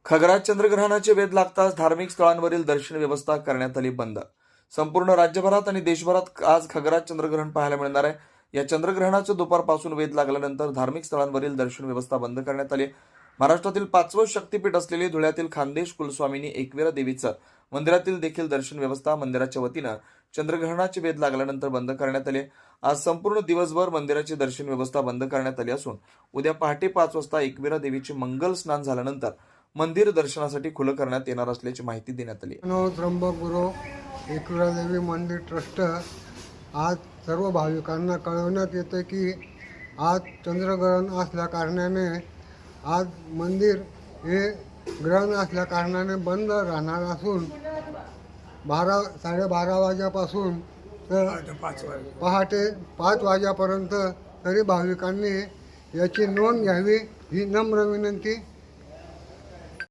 खगरात चंद्रग्रहणाचे वेध लागताच धार्मिक स्थळांवरील दर्शन व्यवस्था करण्यात आली बंद. संपूर्ण राज्यभरात आणि देशभरात आज खगरात चंद्रग्रहण पाहायला मिळणार आहे. या चंद्रग्रहणाचं दुपारपासून वेध लागल्यानंतर धार्मिक स्थळांवरील दर्शन व्यवस्था बंद करण्यात आली. महाराष्ट्रातील 5वं शक्तीपीठ असलेली धुळ्यातील खानदेश कुलस्वामिनी एकविरा देवीचं मंदिरातील देखील दर्शन व्यवस्था मंदिराच्या वतीनं चंद्रग्रहणाचे वेध लागल्यानंतर बंद करण्यात आली. आज संपूर्ण दिवसभर मंदिराची दर्शन व्यवस्था बंद करण्यात आली असून उद्या पहाटे 5 वाजता एकविरा देवीचे मंगल स्नान झाल्यानंतर मंदिर दर्शनासाठी खुलं करण्यात येणार असल्याची माहिती देण्यात आली. त्र्यंबक गुरु एकविरा देवी मंदिर ट्रस्ट आज सर्व भाविकांना कळवण्यात येते की आज चंद्रग्रहण असल्या कारणाने आज मंदिर हे ग्रहण असल्या कारणाने बंद राहणार असून 12-12:30 वाजेपासून तर पहाटे 5 वाजेपर्यंत तरी भाविकांनी याची नोंद घ्यावी ही नम्र विनंती